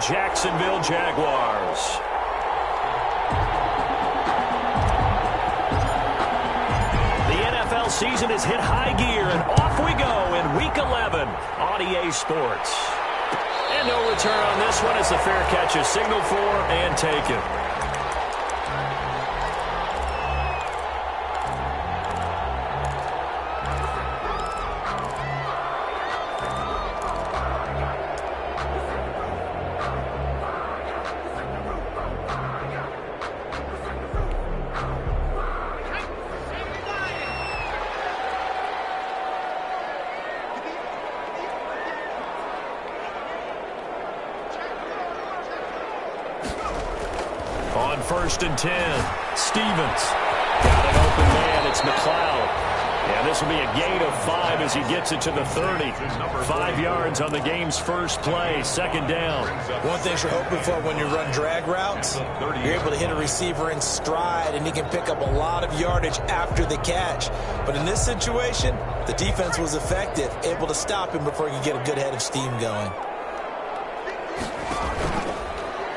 Jacksonville Jaguars. NFL season has hit high gear, and off we go in Week 11 on EA Sports. And no return on this one as the fair catch is signaled for and taken. On 1st and 10, Stevens. Got an open man. It's McLeod. And this will be a gain of 5 as he gets it to the 30. 5 yards on the game's first play. 2nd down. One thing you're hoping for when you run drag routes, you're able to hit a receiver in stride, and he can pick up a lot of yardage after the catch. But in this situation, the defense was effective, able to stop him before he could get a good head of steam going.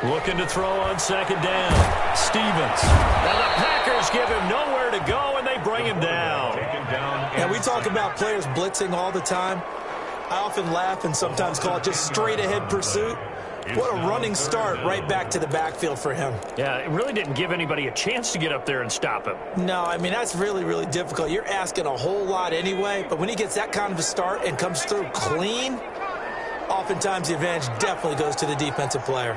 Looking to throw on 2nd down. Stevens. And the Packers give him nowhere to go, and they bring him down. And we talk about players blitzing all the time. I often laugh and sometimes call it just straight-ahead pursuit. What a running start right back to the backfield for him. Yeah, it really didn't give anybody a chance to get up there and stop him. No, I mean, that's really, really difficult. You're asking a whole lot anyway, but when he gets that kind of a start and comes through clean, oftentimes the advantage definitely goes to the defensive player.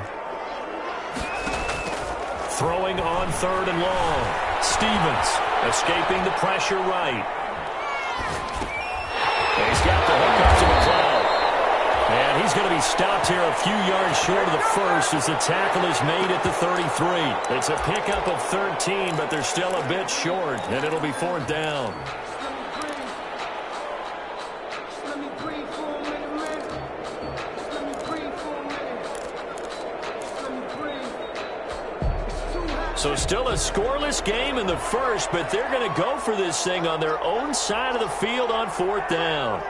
Throwing on 3rd and long. Stevens escaping the pressure right. And he's got the hook up to McLeod. And he's going to be stopped here a few yards short of the first as the tackle is made at the 33. It's a pickup of 13, but they're still a bit short, and it'll be 4th down. So still a scoreless game in the first, but they're going to go for this thing on their own side of the field on 4th down.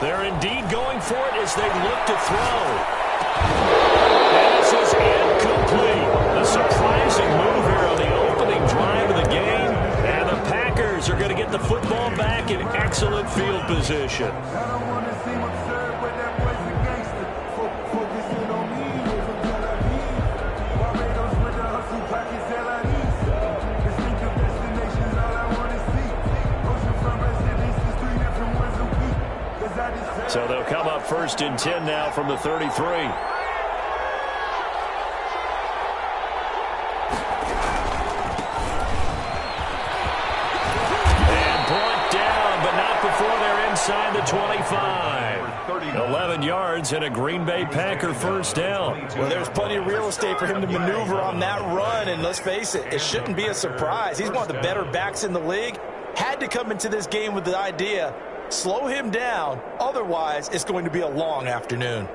They're indeed going for it as they look to throw. And this is incomplete. A surprising move here on the opening drive of the game. And the Packers are going to get the football back in excellent field position. So they'll come up 1st and 10 now from the 33. Inside the 25. 11 yards and a Green Bay Packer 1st down. Well, there's plenty of real estate for him to maneuver on that run, and let's face it, it shouldn't be a surprise. He's one of the better backs in the league. Had to come into this game with the idea, slow him down, otherwise it's going to be a long afternoon.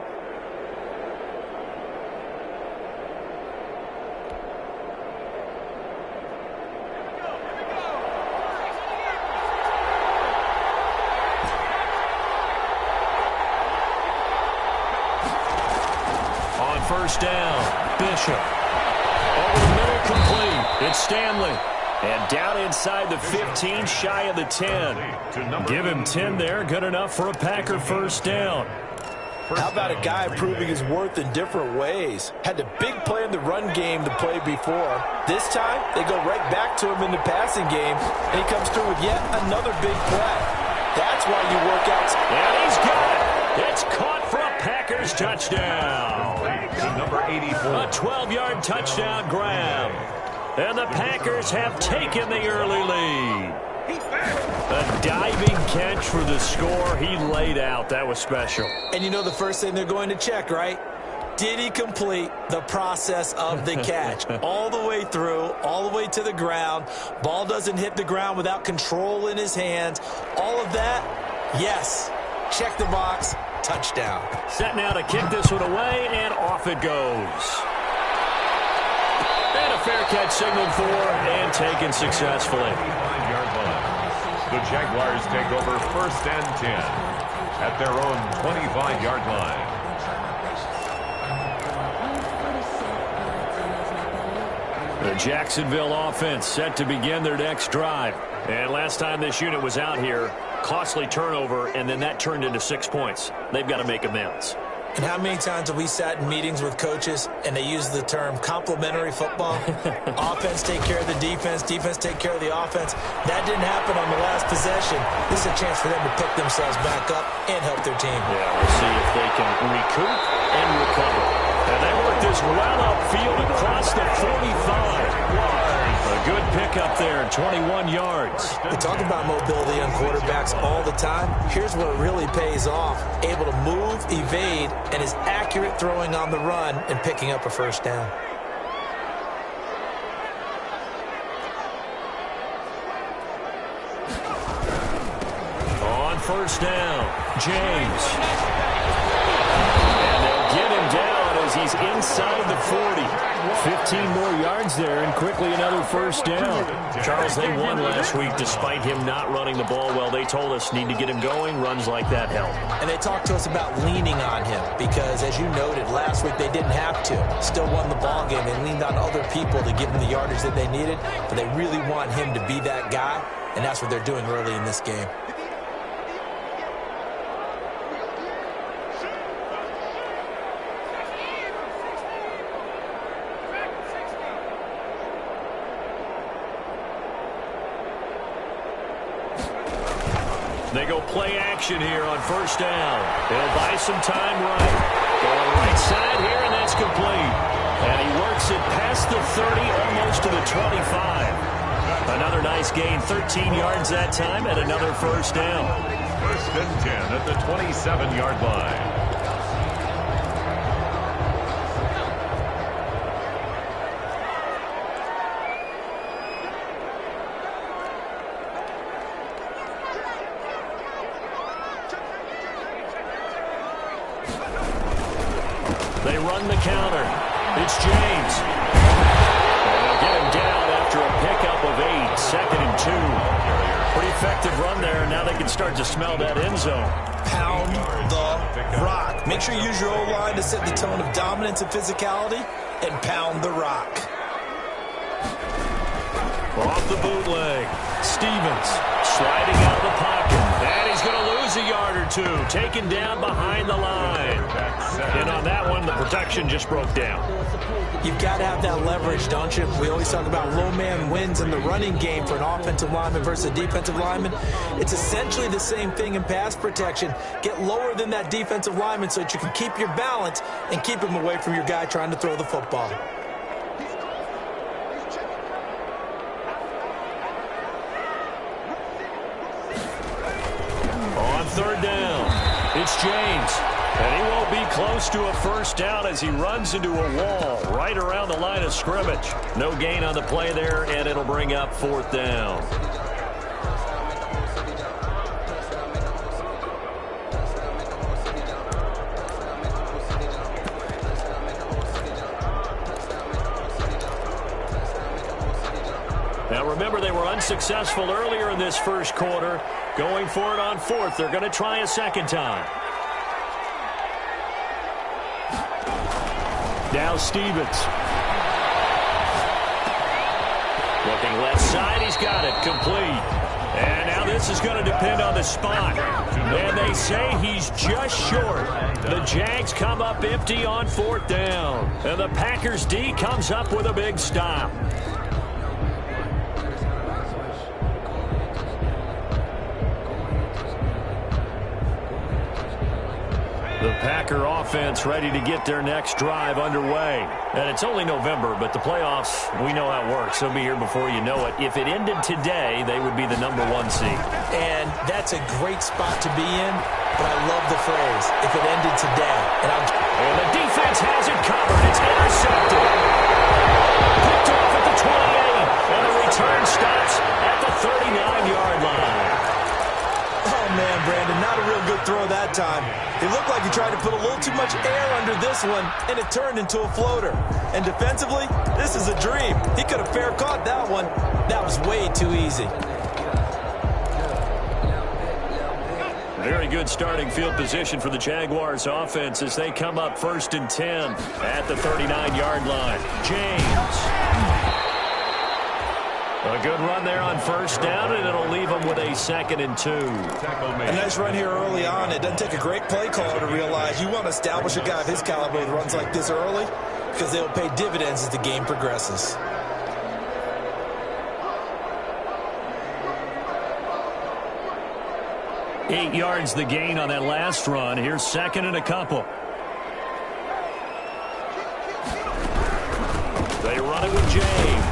On 1st down, Bishop. Over the middle, complete. It's Stanley. And down inside the 15, shy of the 10. Give him 10 there, good enough for a Packer 1st down. How about a guy proving his worth in different ways? Had a big play in the run game to play before. This time, they go right back to him in the passing game, and he comes through with yet another big play. That's why you work out. And he's got it. It's caught for a Packers touchdown. Number 84. A 12-yard touchdown grab. And the Packers have taken the early lead. A diving catch for the score. He laid out. That was special. And you know the first thing they're going to check, right? Did he complete the process of the catch? All the way through, all the way to the ground. Ball doesn't hit the ground without control in his hands. All of that, yes. Check the box. Touchdown. Set now to kick this one away, and off it goes. And a fair catch signaled for and taken successfully. 5-yard line. The Jaguars take over 1st and 10 at their own 25-yard line. The Jacksonville offense set to begin their next drive. And last time this unit was out here, costly turnover, and then that turned into 6 points. They've got to make amends. And how many times have we sat in meetings with coaches and they use the term complementary football? Offense take care of the defense, defense take care of the offense. That didn't happen on the last possession. This is a chance for them to pick themselves back up and help their team. Yeah, we'll see if they can recoup and recover. And they work this well upfield across the 45. A good pickup there, 21 yards. We talk about mobility on quarterbacks all the time. Here's where it really pays off. Able to move, evade, and is accurate throwing on the run and picking up a first down. On first down, James. And they'll get him down as he's inside the 40. 15 more yards there and quickly another first down. Charles, they won last week despite him not running the ball well. They told us need to get him going. Runs like that help. And they talked to us about leaning on him because, as you noted, last week they didn't have to. Still won the ball game. They leaned on other people to give them the yardage that they needed, but they really want him to be that guy, and that's what they're doing early in this game. They go play action here on first down. They'll buy some time right. Going right side here, and that's complete. And he works it past the 30, almost to the 25. Another nice gain, 13 yards that time, and another first down. 1st and 10 at the 27-yard line. They run the counter. It's James. And they'll get him down after a pickup of 8. 2nd and 2. Pretty effective run there. Now they can start to smell that end zone. Pound the rock. Make sure you use your O-line to set the tone of dominance and physicality, and pound the rock. Off the bootleg. Stevens sliding out of the pocket. And he's going to lose a yard or two. Taken down behind the line. And on that one, the protection just broke down. You've got to have that leverage, don't you? We always talk about low man wins in the running game for an offensive lineman versus a defensive lineman. It's essentially the same thing in pass protection. Get lower than that defensive lineman so that you can keep your balance and keep him away from your guy trying to throw the football. On third down, it's James. And he won't be close to a first down as he runs into a wall right around the line of scrimmage. No gain on the play there, and it'll bring up 4th down. Now remember, they were unsuccessful earlier in this first quarter. Going for it on 4th. They're going to try a second time. Now Stevens. Looking left side, he's got it, complete. And now this is going to depend on the spot. And they say he's just short. The Jags come up empty on 4th down. And the Packers D comes up with a big stop. The Packer offense ready to get their next drive underway. And it's only November, but the playoffs, we know how it works. They'll be here before you know it. If it ended today, they would be the #1 seed. And that's a great spot to be in, but I love the phrase, if it ended today. And the defense has it covered. It's intercepted. Picked off at the 28. And the return stops at the 39-yard line. Oh, man, Brandon, not a real good throw that time. It looked like he he tried to put a little too much air under this one, and it turned into a floater. And defensively, this is a dream. He could have fair caught that one. That was way too easy. Very good starting field position for the Jaguars offense as they come up 1st and 10 at the 39-yard line. James. A good run there on 1st down, and it'll leave them with a 2nd and 2. A nice run here early on. It doesn't take a great play caller to realize you want to establish a guy of his caliber with runs like this early because they'll pay dividends as the game progresses. Eight yards the gain on that last run. Here's 2nd and a couple. They run it with James.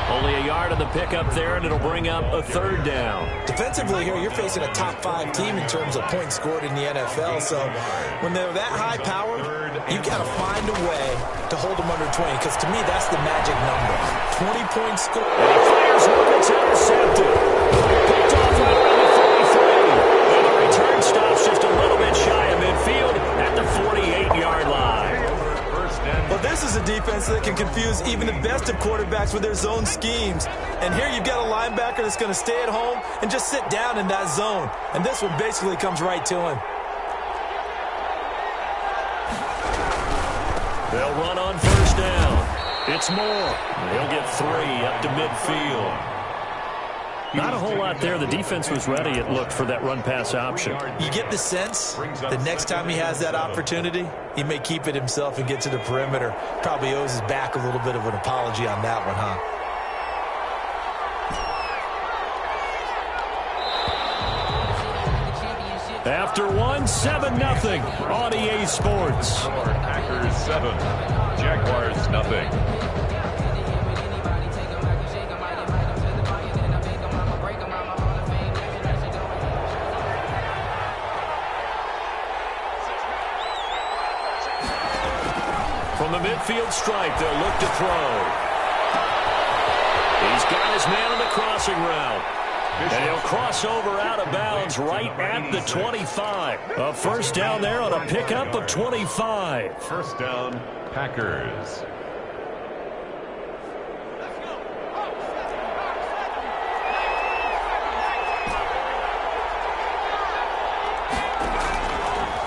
Only a yard on the pickup there, and it'll bring up a 3rd down. Defensively here, you're facing a top 5 team in terms of points scored in the NFL. So when they're that high-powered, you've got to find a way to hold them under 20, because to me, that's the magic number. 20 points scored. And he fires one that's intercepted. Picked off right around the 43. And the return stops just a little bit shy of midfield at the 48-yard line. But this is a defense that can confuse even the best of quarterbacks with their zone schemes. And here you've got a linebacker that's going to stay at home and just sit down in that zone. And this one basically comes right to him. They'll run on 1st down. It's Moore. He'll get 3 up to midfield. Not a whole lot there. The defense was ready, it looked, for that run-pass option. You get the sense that next time he has that opportunity, he may keep it himself and get to the perimeter. Probably owes his back a little bit of an apology on that one, huh? After 7-0 on EA Sports. Packers 7, Jaguars nothing. From the midfield stripe, they'll look to throw. He's got his man on the crossing route. And he'll cross over out of bounds right at the 25. A 1st down there on a pickup of 25. 1st down, Packers.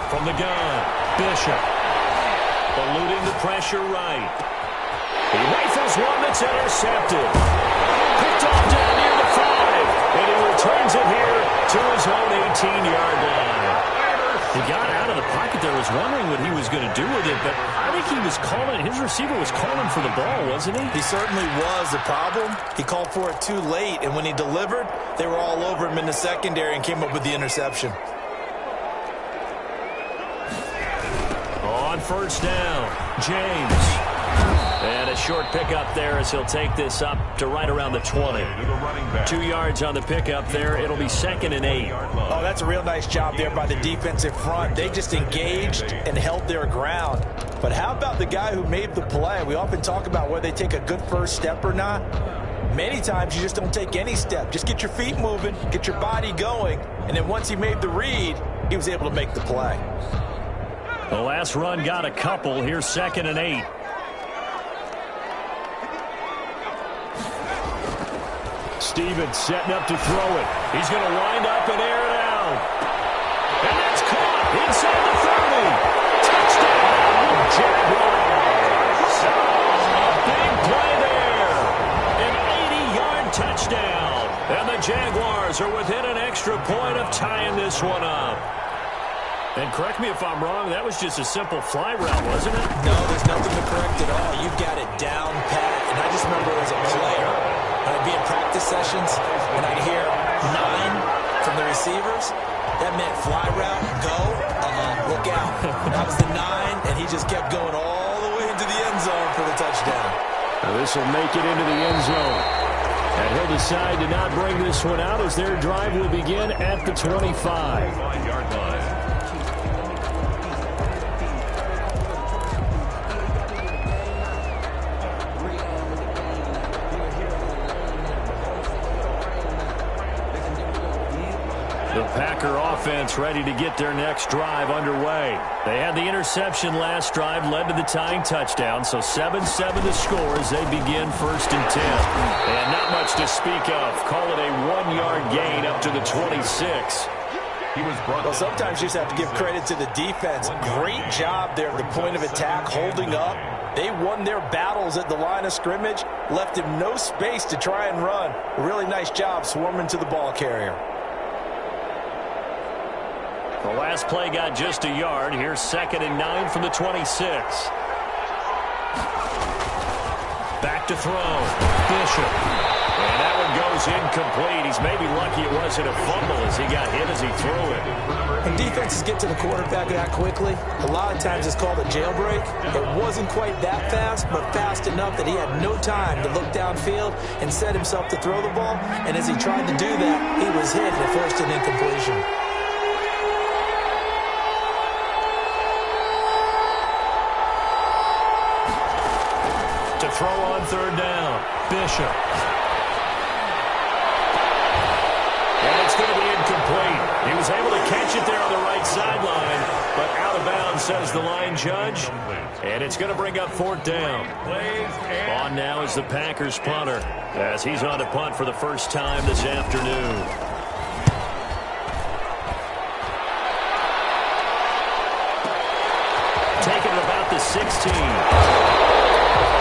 From the gun, Bishop. Eluding the pressure right. He rifles one that's intercepted. Picked off down near the 5. And he returns it here to his own 18-yard line. He got out of the pocket there, was wondering what he was going to do with it, but I think he was calling, his receiver was calling for the ball, wasn't he? He certainly was. The problem, he called for it too late, and when he delivered, they were all over him in the secondary and came up with the interception. On 1st down, James. And a short pickup there as he'll take this up to right around the 20. 2 yards on the pickup there. It'll be 2nd and 8. Oh, that's a real nice job there by the defensive front. They just engaged and held their ground. But how about the guy who made the play? We often talk about whether they take a good first step or not. Many times you just don't take any step. Just get your feet moving, get your body going, and then once he made the read, he was able to make the play. The last run got a couple. Here's 2nd and 8. Stevens setting up to throw it. He's going to wind up and air it out. And that's caught inside the 30. Touchdown, Jaguars. A big play there. An 80-yard touchdown. And the Jaguars are within an extra point of tying this one up. And correct me if I'm wrong, that was just a simple fly route, wasn't it? No, there's nothing to correct at all. You've got it down pat. And I just remember as a player, when I'd be in practice sessions, and I'd hear 9 from the receivers, that meant fly route, go, look out. That was the 9, and he just kept going all the way into the end zone for the touchdown. Now this will make it into the end zone. And he'll decide to not bring this one out as their drive will begin at the 25-yard line. The Packer offense ready to get their next drive underway. They had the interception last drive, led to the tying touchdown, so 7-7 the score as they begin 1st and 10. And not much to speak of. Call it a 1-yard gain up to the 26. Well, sometimes you just have to give credit to the defense. Great job there at the point of attack, holding up. They won their battles at the line of scrimmage, left him no space to try and run. Really nice job swarming to the ball carrier. The last play got just a yard. Here's 2nd and 9 from the 26. Back to throw. Bishop. And that one goes incomplete. He's maybe lucky it wasn't a fumble as he got hit as he threw it. When defenses get to the quarterback that quickly, a lot of times it's called a jailbreak. It wasn't quite that fast, but fast enough that he had no time to look downfield and set himself to throw the ball. And as he tried to do that, he was hit and forced an incompletion. To throw on 3rd down, Bishop. And it's going to be incomplete. He was able to catch it there on the right sideline, but out of bounds, says the line judge. And it's going to bring up 4th down. On now is the Packers punter, as he's on to punt for the first time this afternoon. Taking it about the 16.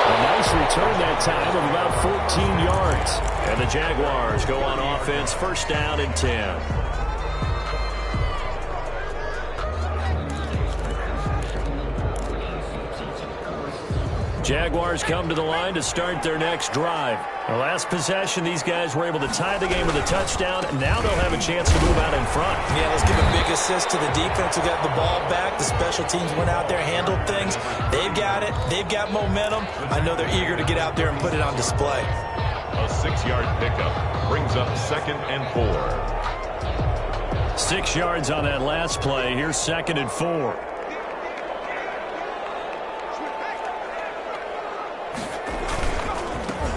A nice return that time of about 14 yards. And the Jaguars go on offense, 1st down and 10. Jaguars come to the line to start their next drive. The last possession, these guys were able to tie the game with a touchdown, and now they'll have a chance to move out in front. Yeah, let's give a big assist to the defense who got the ball back. The special teams went out there, handled things. They've got it. They've got momentum. I know they're eager to get out there and put it on display. A 6-yard pickup brings up 2nd and 4. 6 yards on that last play. Here's 2nd and 4.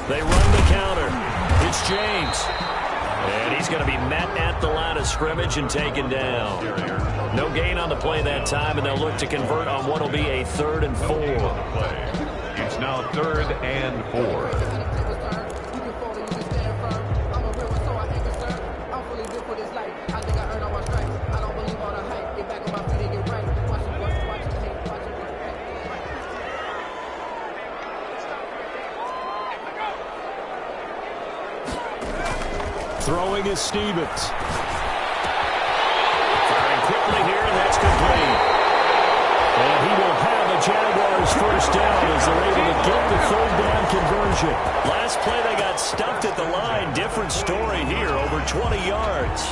They run the counter. It's James. And he's going to be met at the line of scrimmage and taken down. No gain on the play that time, and they'll look to convert on what will be a 3rd and 4. It's now 3rd and 4. Throwing is Stevens. Firing quickly here, and that's complete. And he will have a Jaguars 1st down as they're able to get the 3rd down conversion. Last play they got stuffed at the line. Different story here, over 20 yards.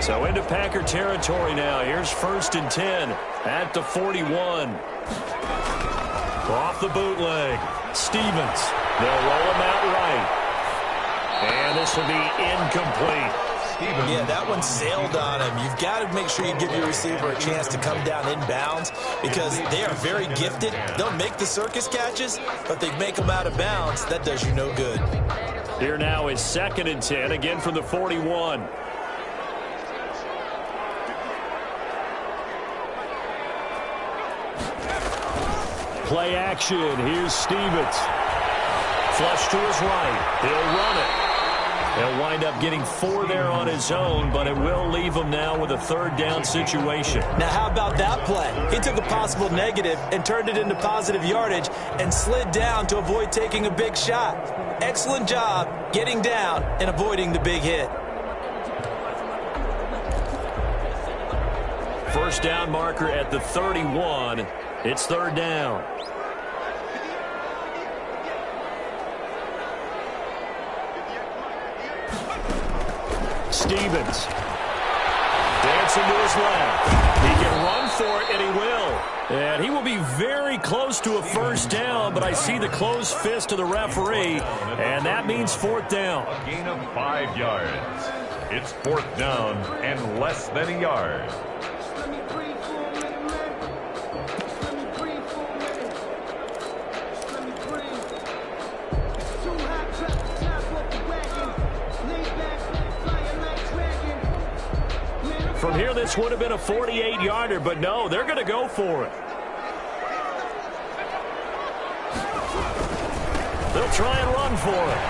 So into Packer territory now. Here's 1st and 10 at the 41. Off the bootleg. Stevens. They'll roll him out right. And this will be incomplete. Yeah, that one sailed on him. You've got to make sure you give your receiver a chance to come down inbounds because they are very gifted. They'll make the circus catches, but they make them out of bounds. That does you no good. Here now is 2nd and 10, again from the 41. Play action. Here's Stevens. Flush to his right. He'll run it. He'll wind up getting 4 there on his own, but it will leave him now with a 3rd down situation. Now, how about that play? He took a possible negative and turned it into positive yardage and slid down to avoid taking a big shot. Excellent job getting down and avoiding the big hit. 1st down marker at the 31. It's 3rd down. Stevens. Dancing to his left. He can run for it, and he will. And he will be very close to a 1st down, but I see the closed fist of the referee, and that means 4th down. A gain of 5 yards. It's 4th down and less than a yard. From here, this would have been a 48-yarder, but no, they're going to go for it. They'll try and run for it.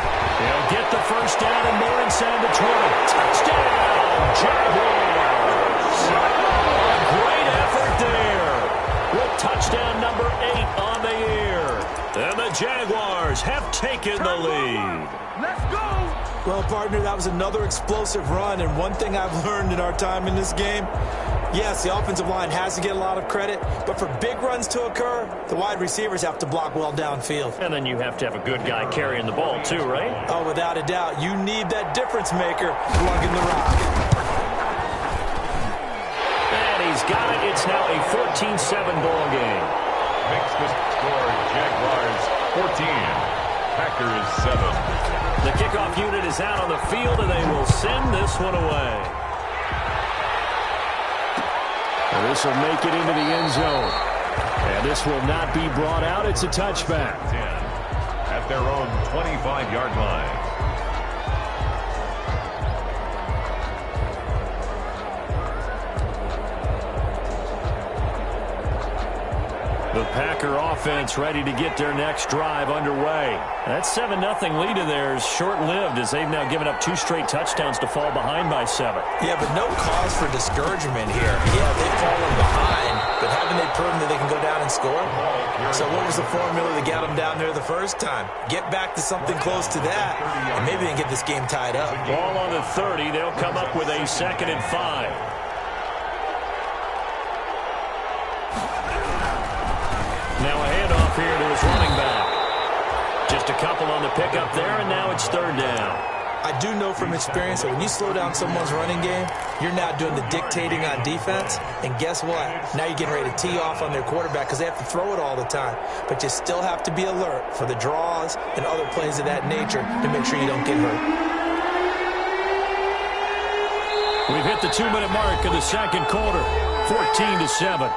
They'll get the first down and more inside the 20. Touchdown, Jaguars! A great effort there with touchdown number 8 on the year. And the Jaguars have taken the lead. Let's go! Well, partner, that was another explosive run, and one thing I've learned in our time in this game, yes, the offensive line has to get a lot of credit, but for big runs to occur, the wide receivers have to block well downfield. And then you have to have a good guy carrying the ball too, right? Oh, without a doubt. You need that difference maker lugging the rock. And he's got it. It's now a 14-7 ball game. Makes the score Jaguars 14, Packers 7. The kickoff unit is out on the field, and they will send this one away. And this will make it into the end zone. And this will not be brought out. It's a touchback. 10 at their own 25-yard line. The Packer offense ready to get their next drive underway. That 7-0 lead of theirs short-lived as they've now given up 2 straight touchdowns to fall behind by 7. Yeah, but no cause for discouragement here. Yeah, they've fallen behind, but haven't they proven that they can go down and score? So what was the formula to get them down there the first time? Get back to something close to that, and maybe they can get this game tied up. Ball on the 30. They'll come up with a 2nd and 5. Now a handoff here to his running back. Just a couple on the pickup there, and now it's 3rd down. I do know from experience that when you slow down someone's running game, you're now doing the dictating on defense. And guess what? Now you're getting ready to tee off on their quarterback because they have to throw it all the time. But you still have to be alert for the draws and other plays of that nature to make sure you don't get hurt. We've hit the 2-minute mark of the 2nd quarter, 14-7.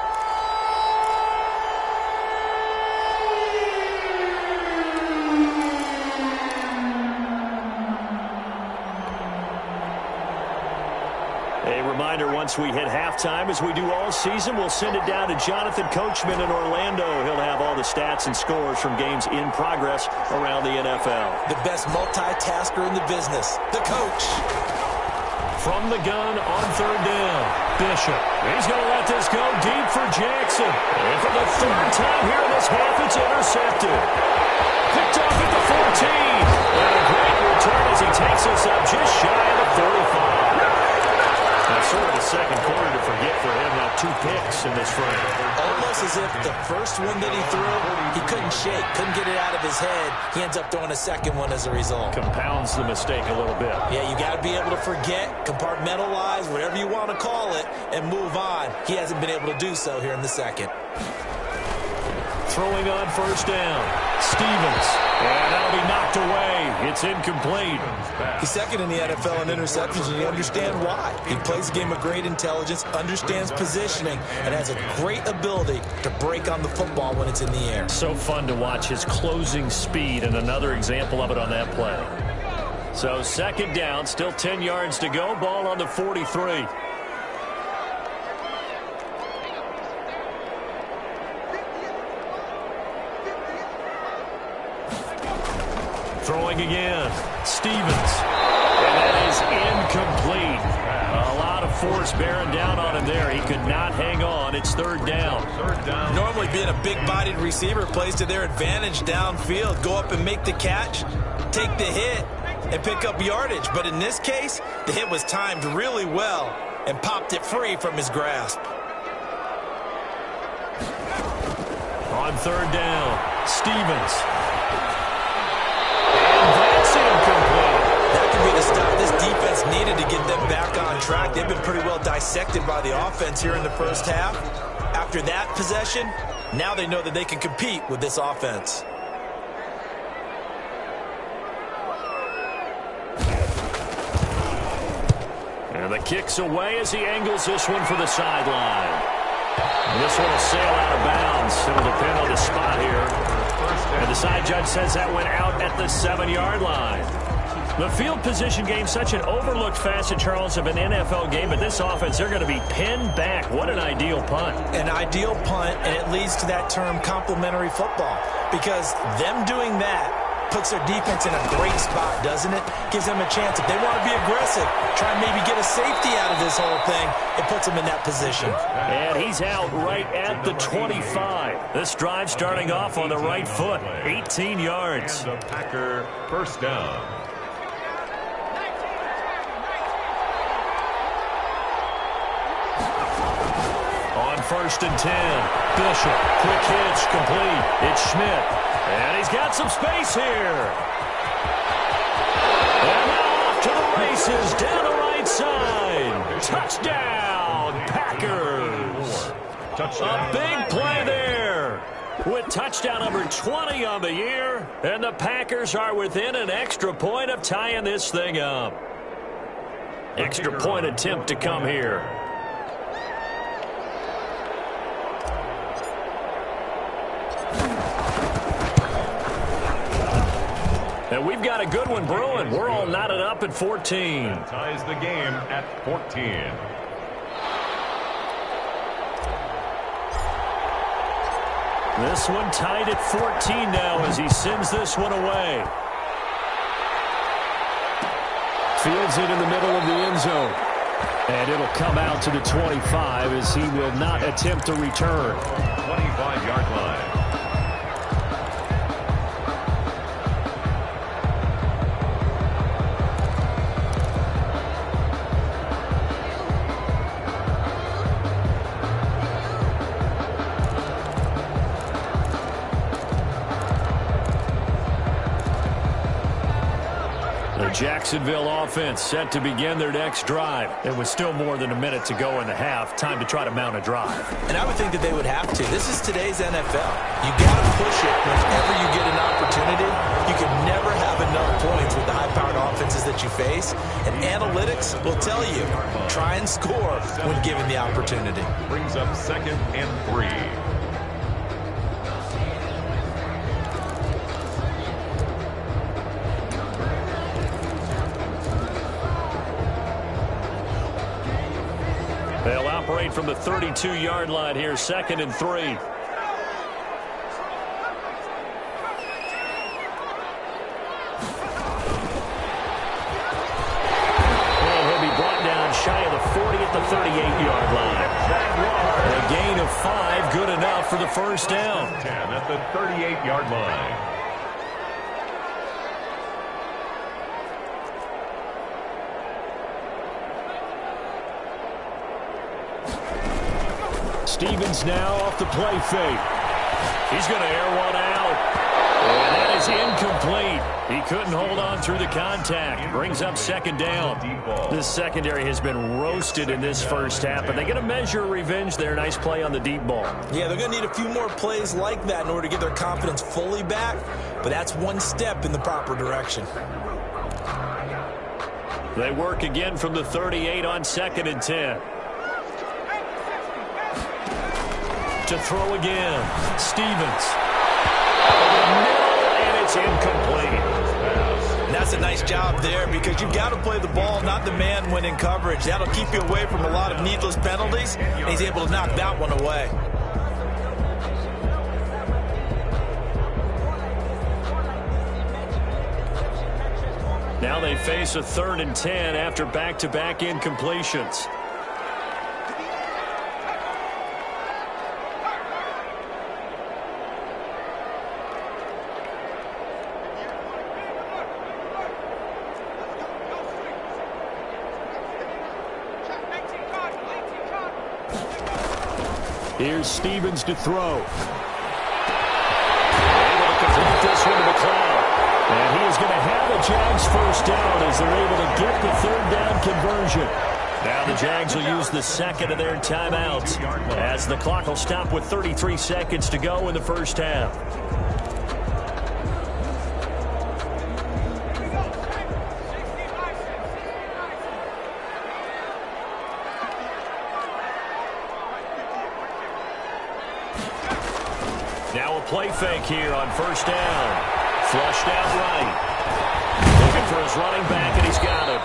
Once we hit halftime, as we do all season, we'll send it down to Jonathan Coachman in Orlando. He'll have all the stats and scores from games in progress around the NFL. The best multitasker in the business, the coach. From the gun on 3rd down, Bishop. He's going to let this go deep for Jackson. And for the 3rd time here in this half, it's intercepted. Picked off at the 14. And a great return as he takes us up just shy of the 45. Sort of the 2nd quarter to forget for him. Now 2 picks in this frame. Almost as if the first one that he threw, he couldn't shake, couldn't get it out of his head. He ends up throwing a 2nd one as a result. Compounds the mistake a little bit. Yeah, you got to be able to forget, compartmentalize, whatever you want to call it, and move on. He hasn't been able to do so here in the 2nd. Throwing on 1st down. Stevens. And that'll be knocked away. It's incomplete. He's 2nd in the NFL in interceptions, and you understand why. He plays a game of great intelligence, understands positioning, and has a great ability to break on the football when it's in the air. So fun to watch his closing speed, and another example of it on that play. So 2nd down, still 10 yards to go. Ball on the 43. Throwing again. Stevens. And that is incomplete. A lot of force bearing down on him there. He could not hang on. It's 3rd down. 3rd down. Normally being a big-bodied receiver plays to their advantage downfield. Go up and make the catch, take the hit, and pick up yardage. But in this case, the hit was timed really well and popped it free from his grasp. On 3rd down, Stevens. Incomplete. That could be the stop this defense needed to get them back on track. They've been pretty well dissected by the offense here in the first half. After that possession, now they know that they can compete with this offense. And the kick's away as he angles this one for the sideline. And this one will sail out of bounds. It'll depend on the spot here. And the side judge says that went out at the 7-yard line. The field position game, such an overlooked facet, Charles, of an NFL game, but this offense, they're going to be pinned back. What an ideal punt. An ideal punt, and it leads to that term complementary football, because them doing that puts their defense in a great spot, doesn't it? Gives them a chance. If they want to be aggressive, try and maybe get a safety out of this whole thing, it puts them in that position. And he's out right at the 25. This drive starting off on the right foot, 18 yards. And the Packer first down. On 1st and 10, Bishop, quick hitch, complete. It's Schmidt, and he's got some space here. And now off to the races, down the right side. Touchdown, Packers. Touchdown. A big play there. With touchdown number 20 on the year, and the Packers are within an extra point of tying this thing up. Extra point attempt to come here. And we've got a good one brewing. We're all knotted up at 14. And ties the game at 14. This one tied at 14 now as he sends this one away. Fields it in the middle of the end zone. And it'll come out to the 25 as he will not attempt to return. 25-yard line. Jacksonville offense set to begin their next drive. It was still more than a minute to go in the half. Time to try to mount a drive. And I would think that they would have to. This is today's NFL. You got to push it whenever you get an opportunity. You can never have enough points with the high-powered offenses that you face. And analytics will tell you, try and score when given the opportunity. Brings up 2nd and 3. They'll operate from the 32-yard line here, 2nd and 3. And he'll be brought down shy of the 40 at the 38-yard line. A gain of 5, good enough for the first down. 10 at the 38-yard line. Stevens now off the play fake. He's going to air one out. And that is incomplete. He couldn't hold on through the contact. Brings up 2nd down. This secondary has been roasted in this first half, but they're going to measure revenge there. Nice play on the deep ball. Yeah, they're going to need a few more plays like that in order to get their confidence fully back, but that's one step in the proper direction. They work again from the 38 on 2nd and 10. To throw again. Stevens. And it's incomplete. And that's a nice job there because you've got to play the ball, not the man when in coverage. That'll keep you away from a lot of needless penalties, and he's able to knock that one away. Now they face a 3rd and 10 after back-to-back incompletions. Here's Stevens to throw. Able to complete this one to the cloud. And he is going to have a Jags first down as they're able to get the 3rd down conversion. Now the Jags will use the 2nd of their timeouts as the clock will stop with 33 seconds to go in the first half. Now a play fake here on 1st down. Flushed out right. Looking for a is running back, and he's got it.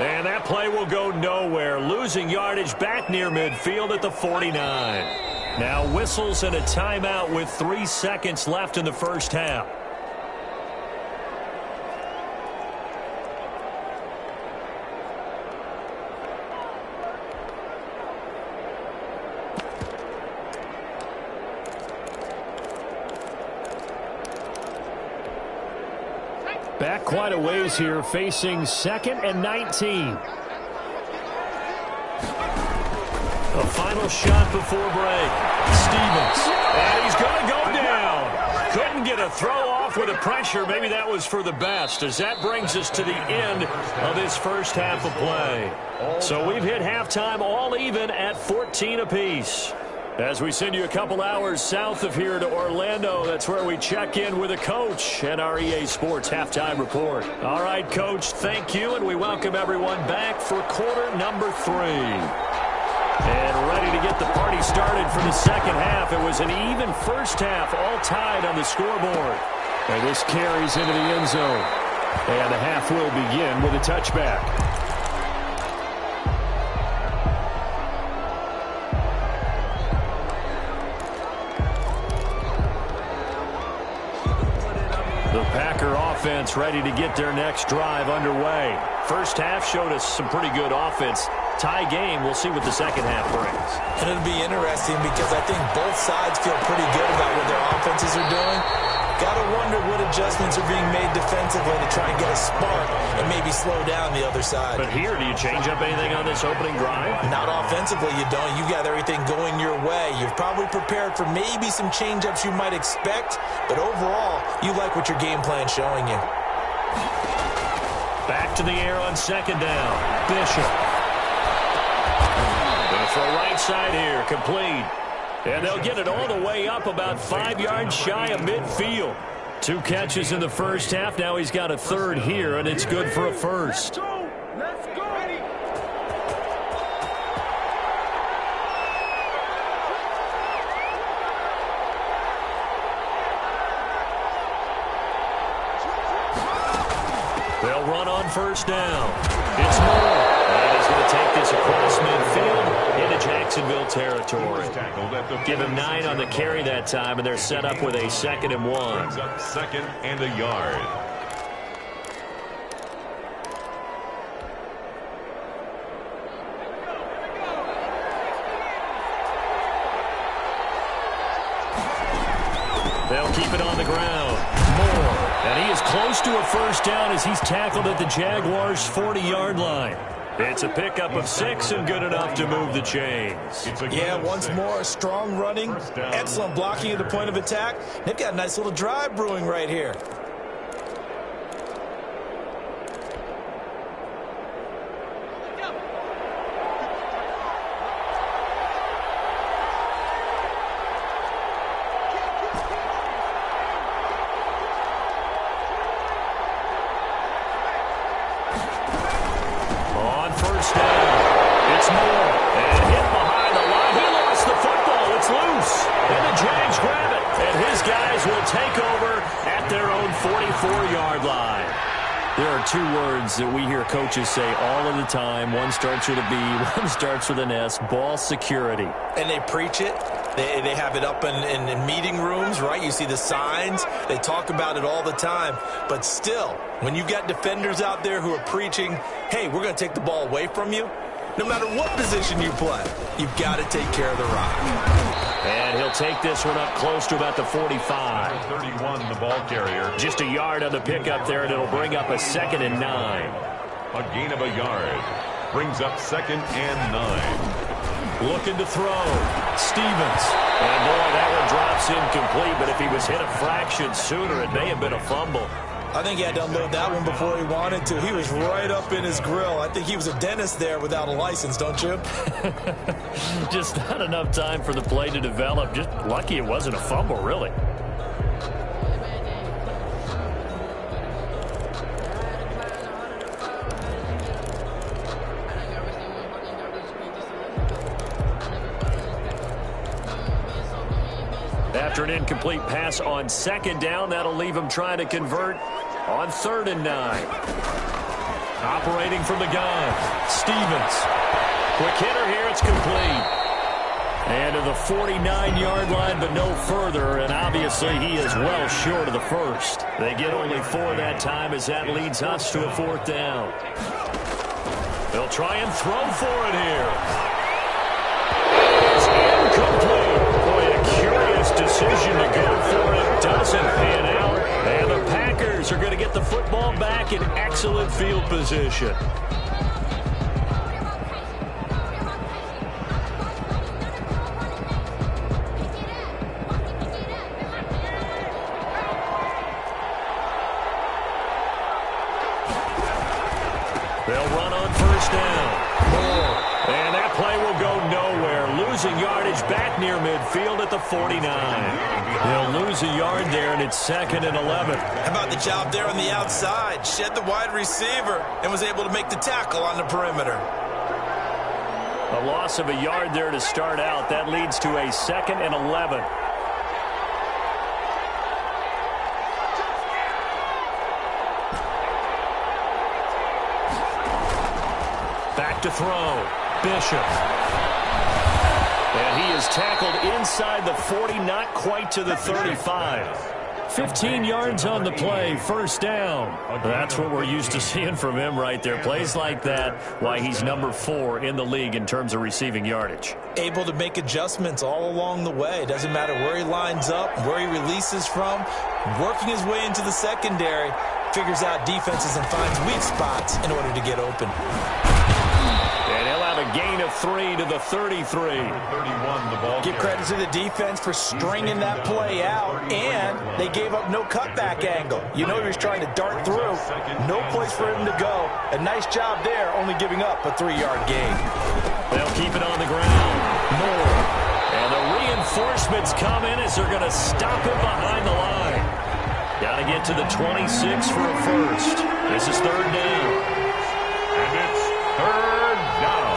And that play will go nowhere, losing yardage back near midfield at the 49. Now whistles and a timeout with 3 seconds left in the first half. Back quite a ways here, facing 2nd and 19. A final shot before break. Stevens. And he's going to go down. Couldn't get a throw off with the pressure. Maybe that was for the best, as that brings us to the end of this first half of play. So we've hit halftime all even at 14 apiece. As we send you a couple hours south of here to Orlando, that's where we check in with a coach and our EA Sports Halftime Report. All right, Coach, thank you, and we welcome everyone back for quarter number 3. And ready to get the party started for the second half. It was an even first half, all tied on the scoreboard. And this carries into the end zone. And the half will begin with a touchback. The Packer offense ready to get their next drive underway. First half showed us some pretty good offense. Tie game. We'll see what the second half brings. And it'll be interesting because I think both sides feel pretty good about what their offenses are doing. Got to wonder what adjustments are being made defensively to try and get a spark and maybe slow down the other side. But here, do you change up anything on this opening drive? Not offensively, you don't. You got everything going your way. You've probably prepared for maybe some change-ups you might expect, but overall, you like what your game plan's showing you. Back to the air on second down. Bishop. Going to throw right side here, complete. And they'll get it all the way up about 5 yards shy of midfield. 2 catches in the first half. Now he's got a third here, and it's good for a first. Let's go. They'll run on first down. It's Moore. And he's going to take this across midfield into Jacksonville territory. Give him 9 on the carry that time, and they're set up with a 2nd and 1. Brings up 2nd and a yard. They'll keep it on the ground. Moore. And he is close to a first down as he's tackled at the Jaguars' 40-yard line. It's a pickup of 6 and good enough to move the chains. Yeah, once more, strong running, excellent blocking at the point of attack. They've got a nice little drive brewing right here. That we hear coaches say all of the time. One starts with a B, one starts with an S. Ball security. And they preach it. They have it up in meeting rooms, right? You see the signs. They talk about it all the time. But still, when you've got defenders out there who are preaching, hey, we're going to take the ball away from you, no matter what position you play, you've got to take care of the rock. And he'll take this one up close to about the 45. 31, the ball carrier. Just a yard on the pickup there, and it'll bring up a 2nd and 9. A gain of a yard. Brings up 2nd and 9. Looking to throw. Stevens. And boy, that one drops incomplete, but if he was hit a fraction sooner, it may have been a fumble. I think he had to unload that one before he wanted to. He was right up in his grill. I think he was a dentist there without a license, don't you? Just not enough time for the play to develop. Just lucky it wasn't a fumble, really. After an incomplete pass on second down, that'll leave him trying to convert On 3rd and 9. Operating from the gun. Stevens. Quick hitter here. It's complete. And to the 49-yard line, but no further. And obviously he is well short of the first. They get only 4 that time as that leads us to a 4th down. They'll try and throw for it here. It's incomplete. Boy, a curious decision to go for it. Doesn't pan out. And the Packers are going to get the football back in excellent field position. They'll run on 1st down. And that play will go nowhere. Losing yardage back near midfield at the 49. They'll lose a yard there, and it's 2nd and 11. How about the job there on the outside? Shed the wide receiver and was able to make the tackle on the perimeter. A loss of a yard there to start out. That leads to a 2nd and 11. Back to throw. Bishop. And he is tackled inside the 40, not quite to the 35. 15 yards on the play, 1st down. That's what we're used to seeing from him right there. Plays like that, why he's number 4 in the league in terms of receiving yardage. Able to make adjustments all along the way. Doesn't matter where he lines up, where he releases from. Working his way into the secondary. Figures out defenses and finds weak spots in order to get open. And he'll have a gain of 3 to the 33. 31, the ball. Give credit to the defense for stringing that play out, and they gave up no cutback angle. You know he was trying to dart through. No place for him to go. A nice job there, only giving up a 3-yard gain. They'll keep it on the ground. Moore. And the reinforcements come in as they're going to stop him behind the line. Got to get to the 26 for a first. This is 3rd down. And it's 3rd down.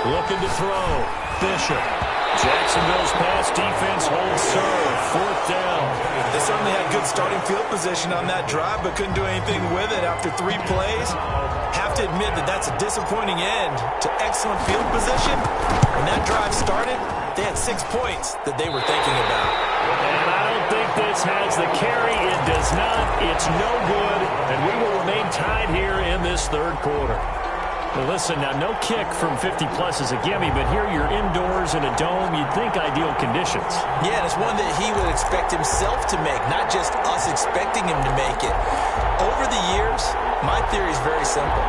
Looking to throw. Bishop. Jacksonville's pass defense holds serve. 4th down. They certainly had good starting field position on that drive, but couldn't do anything with it after 3 plays. Have to admit that that's a disappointing end to excellent field position. When that drive started, they had 6 points that they were thinking about. And I don't think this has the carry. It does not. It's no good. And we will remain tied here in this 3rd quarter. Well, listen, now no kick from 50-plus is a gimme, but here you're indoors in a dome. You'd think ideal conditions. Yeah, and it's one that he would expect himself to make, not just us expecting him to make it. Over the years, my theory is very simple.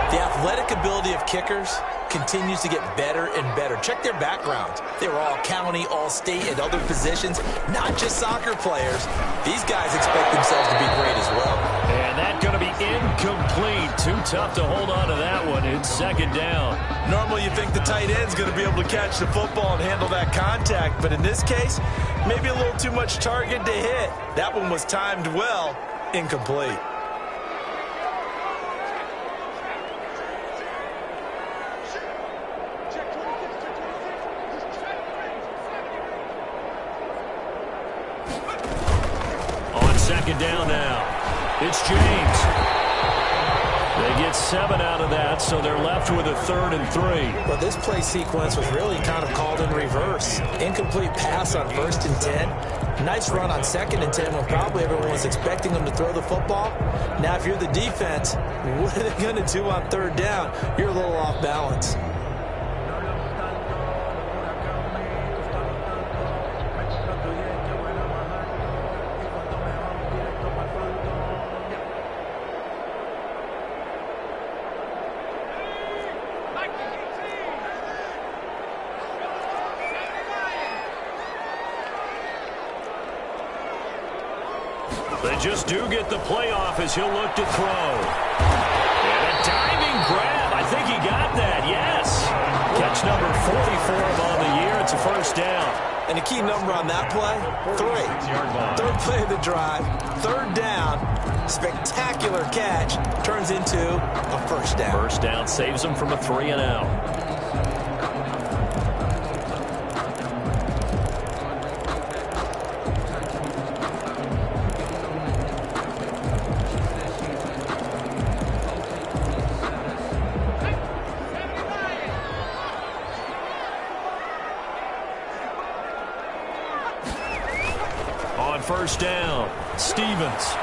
The athletic ability of kickers continues to get better and better. Check their background. They were all county, all state, at other positions, not just soccer players. These guys expect themselves to be great as well. And that's going to be incomplete. Too tough to hold on to that one. It's 2nd down. Normally you think the tight end's going to be able to catch the football and handle that contact, but in this case, maybe a little too much target to hit. That one was timed well, incomplete. On 2nd down now. It's James. They get 7 out of that, so they're left with a 3rd and 3. Well, this play sequence was really kind of called in reverse. Incomplete pass on 1st and 10. Nice run on 2nd and 10 when probably everyone was expecting them to throw the football. Now, if you're the defense, what are they going to do on 3rd down? You're a little off balance. They just do get the playoff as he'll look to throw. And a diving grab. I think he got that, yes. Catch number 44 on the year. It's a 1st down. And a key number on that play, 3. 3rd play of the drive, 3rd down. Spectacular catch turns into a 1st down. 1st down saves them from a 3 and out. first down. Stevens.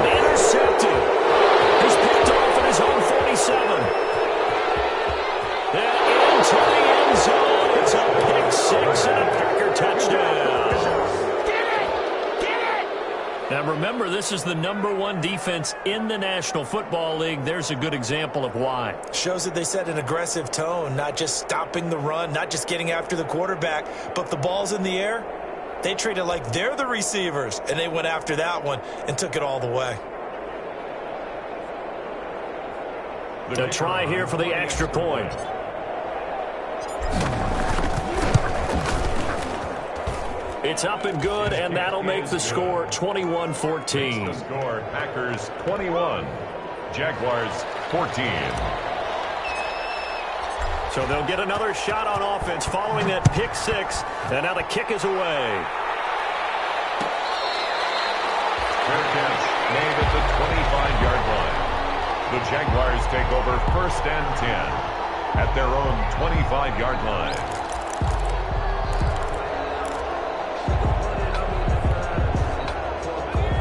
Intercepted. He's picked off at his own 47. And into the end zone. It's a pick six and a Packer touchdown. Now remember, this is the #1 defense in the National Football League. There's a good example of why. Shows that they set an aggressive tone, not just stopping the run, not just getting after the quarterback, but if the ball's in the air, they treat it like they're the receivers, and they went after that one and took it all the way. The try here for the extra point. It's up and good, and that'll make the score 21-14. The score, Packers 21, Jaguars 14. So they'll get another shot on offense following that pick six, and now the kick is away. Fair catch made at the 25-yard line. The Jaguars take over first and 10 at their own 25-yard line.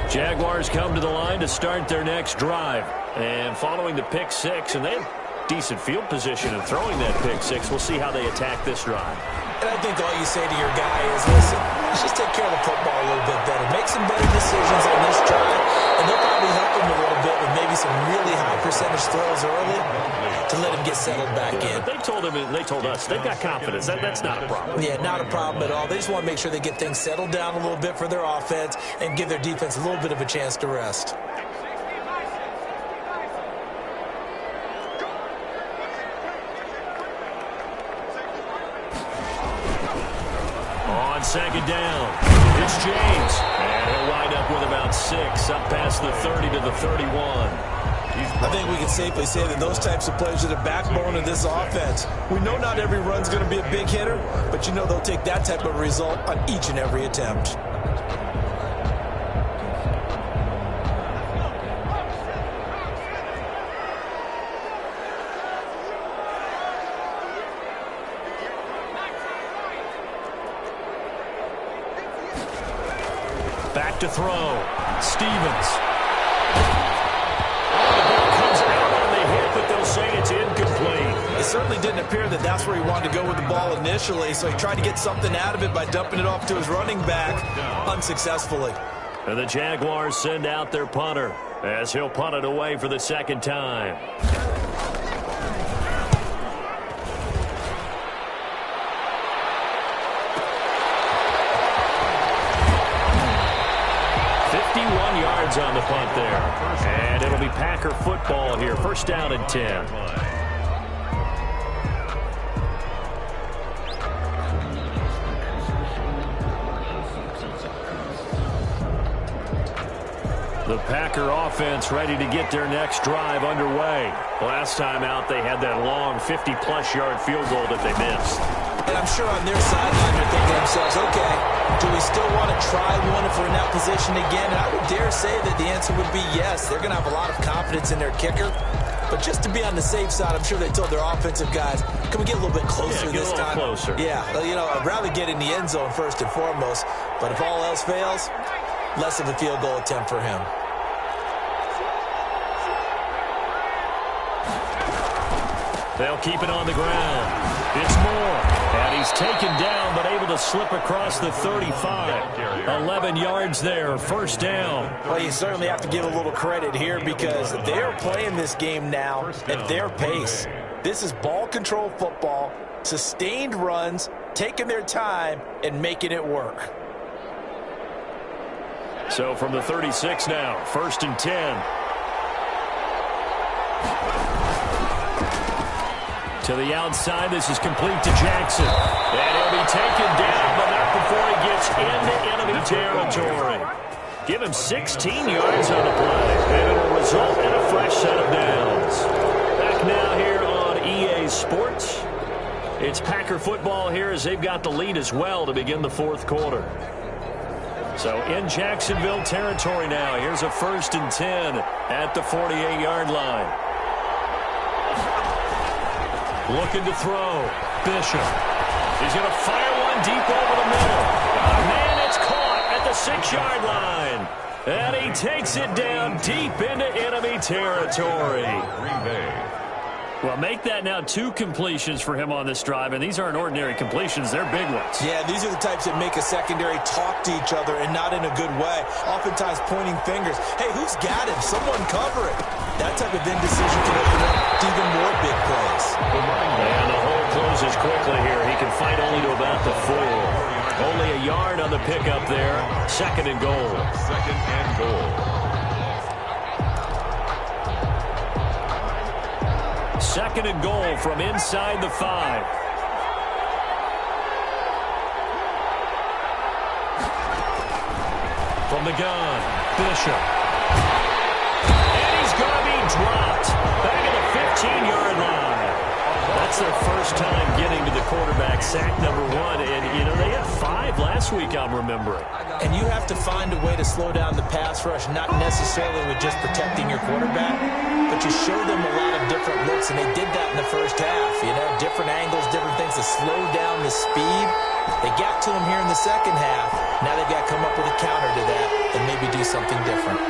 Jaguars come to the line to start their next drive. And following the pick six, and they have decent field position in throwing that pick six. We'll see how they attack this drive. And I think all you say to your guy is, listen, let's just take care of the football a little bit better. Make some better decisions on this drive, and they'll probably help him a little bit with maybe some really high percentage throws early to let him get settled back in. They told him, and they told us, they've got confidence. That's not a problem. Yeah, not a problem at all. They just want to make sure they get things settled down a little bit for their offense and give their defense a little bit of a chance to rest. On second down, it's James. And he'll wind up with about 6, up past the 30 to the 31. I think we can safely say that those types of plays are the backbone of this offense. We know not every run's going to be a big hitter, but you know they'll take that type of result on each and every attempt. Back to throw. Stevens. The ball comes out on the hit, but they'll say it's incomplete. It certainly didn't appear that that's where he wanted to go with the ball initially, so he tried to get something out of it by dumping it off to his running back unsuccessfully. And the Jaguars send out their punter as he'll punt it away for the second time. On the punt there. And it'll be Packer football here. First down and 10. The Packer offense ready to get their next drive underway. Last time out, they had that long 50-plus yard field goal that they missed. And I'm sure on their sideline they're thinking to themselves, okay, do we still want to try one if we're in that position again? And I would dare say that the answer would be yes. They're going to have a lot of confidence in their kicker. But just to be on the safe side, I'm sure they told their offensive guys, can we get a little bit closer this time? Closer. Yeah, you know, I'd rather get in the end zone first and foremost. But if all else fails, less of a field goal attempt for him. They'll keep it on the ground. It's Moore. And he's taken down, but able to slip across the 35. 11 yards there, first down. Well, you certainly have to give a little credit here because they're playing this game now at their pace. This is ball control football, sustained runs, taking their time, and making it work. So from the 36 now, first and 10. To the outside, this is complete to Jackson. And he'll be taken down, but not before he gets into enemy territory. Give him 16 yards on the play, and it'll result in a fresh set of downs. Back now here on EA Sports. It's Packer football here as they've got the lead as well to begin the fourth quarter. So in Jacksonville territory now, here's a first and 10 at the 48-yard line. Looking to throw. Bishop. He's going to fire one going deep over the middle. And it's caught at the 6-yard line. And he takes it down deep into enemy territory. Green Bay. Well, make that now 2 completions for him on this drive, and these aren't ordinary completions. They're big ones. Yeah, these are the types that make a secondary talk to each other and not in a good way. Oftentimes pointing fingers. Hey, who's got him? Someone cover it. That type of indecision can open up to even more big plays. And the hole closes quickly here. He can fight only to about the 4. Only a yard on the pickup there. 2nd and goal. 2nd and goal. 2nd and goal from inside the 5. From the gun, Bishop. And he's going to be dropped. Back at the 15-yard line. That's their first time getting to the quarterback, sack number 1. And, you know, they had 5 last week, I'm remembering. And you have to find a way to slow down the pass rush, not necessarily with just protecting your quarterback, but you show them a lot of different looks, and they did that in the first half. You know, different angles, different things to slow down the speed. They got to him here in the second half. Now they've got to come up with a counter to that and maybe do something different.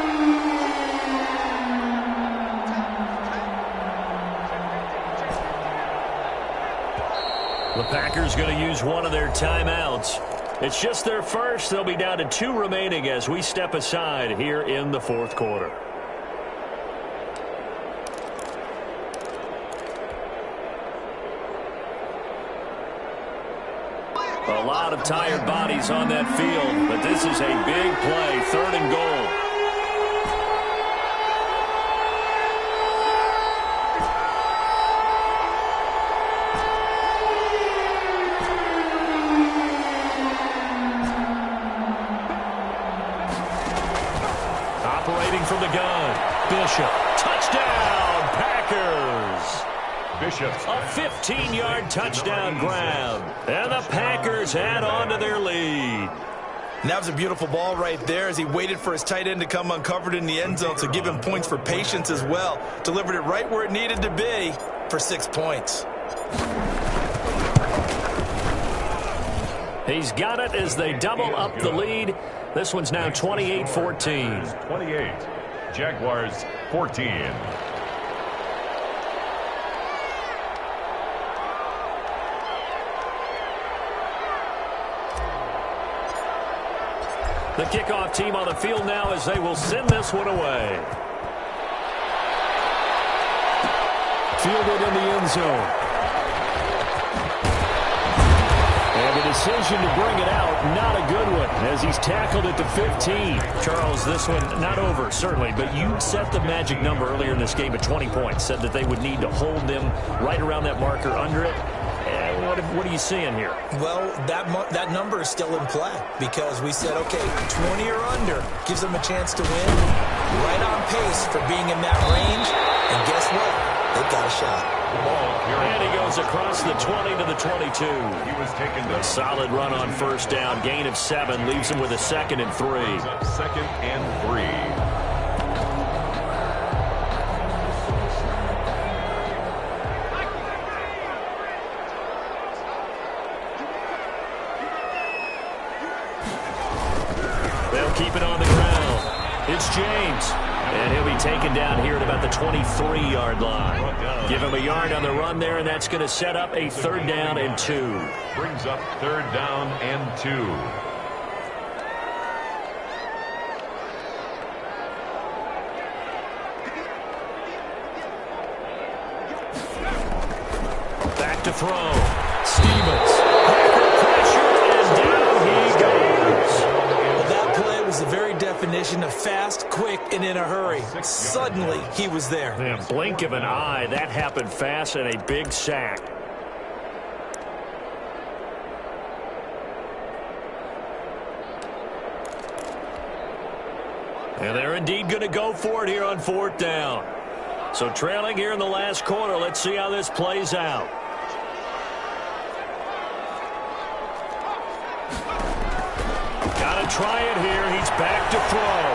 The Packers going to use one of their timeouts. It's just their first. They'll be down to 2 remaining as we step aside here in the 4th quarter. A lot of tired bodies on that field, but this is a big play. 3rd and goal. Operating from the gun, Bishop. Touchdown, Packers. Bishop. A 15-yard touchdown grab. And the Packers add on to their lead. And that was a beautiful ball right there as he waited for his tight end to come uncovered in the end zone, so give him points for patience as well. Delivered it right where it needed to be for 6 points. He's got it as they double up the lead. This one's now 28-14. 28. Jaguars 14. The kickoff team on the field now as they will send this one away. Fielded in the end zone. And the decision to bring it out, not a good one, as he's tackled at the 15. Charles, this one not over, certainly, but you set the magic number earlier in this game at 20 points, said that they would need to hold them right around that marker under it. What are you seeing here? Well, that number is still in play because we said, okay, 20 or under gives them a chance to win. Right on pace for being in that range. And guess what? They've got a shot. And he goes across the 20 to the 22. He was taken A solid run on first down. Gain of 7 leaves him with a 2nd and 3. 2nd and 3. Keep it on the ground. It's James. And he'll be taken down here at about the 23-yard line. Give him a yard on the run there, and that's going to set up a 3rd down and 2. Brings up 3rd down and 2. Back to throw. Stevens. Pressure, and down he goes. The very definition of fast, quick, and in a hurry. Suddenly, he was there. Yeah, blink of an eye. That happened fast and a big sack. And they're indeed going to go for it here on 4th down. So trailing here in the last quarter. Let's see how this plays out. Got to try it here. He's back to throw.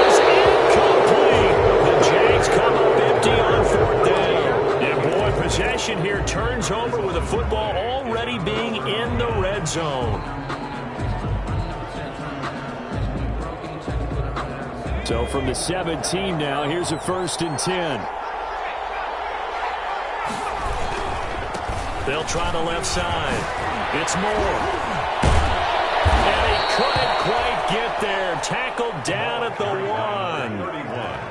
It's incomplete. The Jags come up empty on 4th down. And boy, possession here turns over with a football already end zone. So from the 17 now, here's a 1st and 10. They'll try the left side. It's Moore. And he couldn't quite get there. Tackled down at the 1.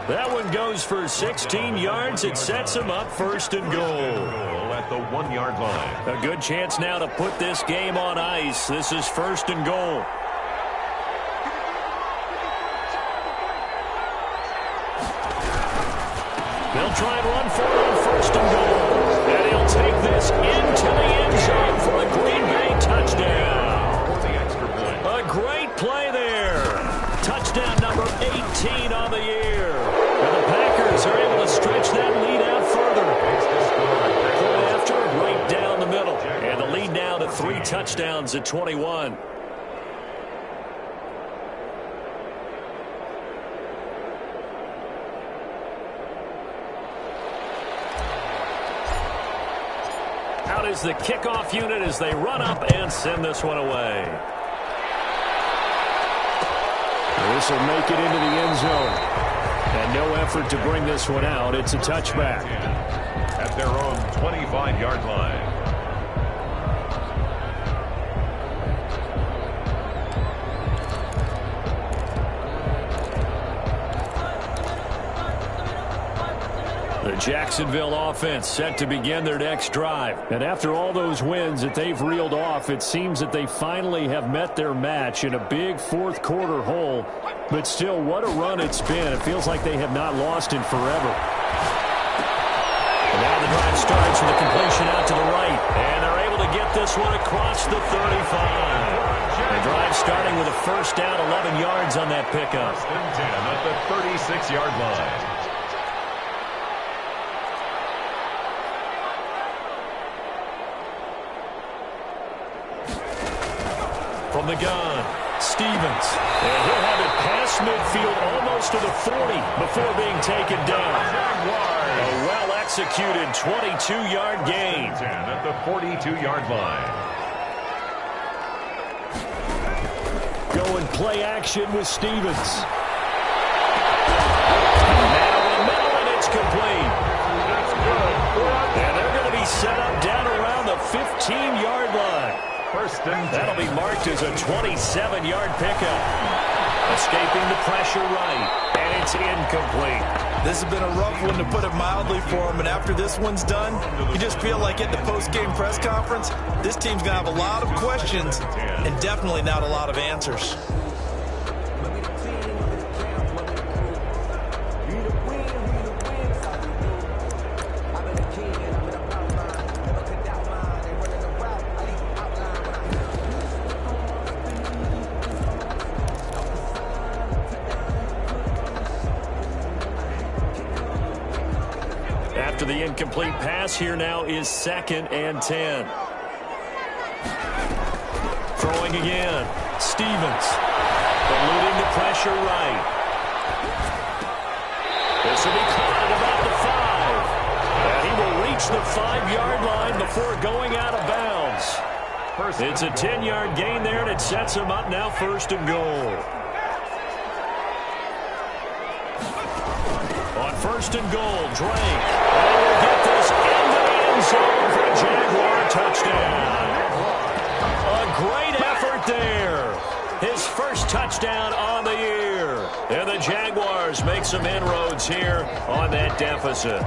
That one goes for 16 yards. It sets him up 1st and goal. At the 1-yard line. A good chance now to put this game on ice. This is 1st and goal. They'll try and run for it on 1st and goal. And he'll take this into the end zone for a Green Bay touchdown. For the extra point. A great play there. Touchdown number 18 on the year. And the Packers are able to stretch that lead out further. Point after, right down the middle. And the lead now to 3 touchdowns at 21. Out is the kickoff unit as they run up and send this one away. This will make it into the end zone. And no effort to bring this one out. It's a touchback. At their own 25-yard line. The Jacksonville offense set to begin their next drive. And after all those wins that they've reeled off, it seems that they finally have met their match in a big fourth-quarter hole. But still, what a run it's been. It feels like they have not lost in forever. And now the drive starts with a completion out to the right. And they're able to get this one across the 35. The drive starting with a 1st down, 11 yards on that pickup. 1st and 10 at the 36-yard line. From the gun, Stevens. And he'll have it past midfield almost to the 40 before being taken down. A well-executed 22-yard gain. At the 42-yard line. Going play action with Stevens. Now in the middle, and it's complete. That's good. And they're going to be set up down around the 15-yard line. 1st and 10. That'll be marked as a 27-yard pickup. Escaping the pressure right, and it's incomplete. This has been a rough one, to put it mildly, for him. And after this one's done, you just feel like at the post-game press conference, this team's going to have a lot of questions and definitely not a lot of answers. After the incomplete pass, here now is 2nd and 10. Throwing again. Stevens. Eluding the pressure right. This will be caught at about the 5. And he will reach the 5-yard line before going out of bounds. It's a 10-yard gain there, and it sets him up now 1st and goal. On 1st and goal, Drake. And will get this into the end zone for a Jaguar touchdown. A great effort there. His 1st touchdown on the year. And the Jaguars make some inroads here on that deficit.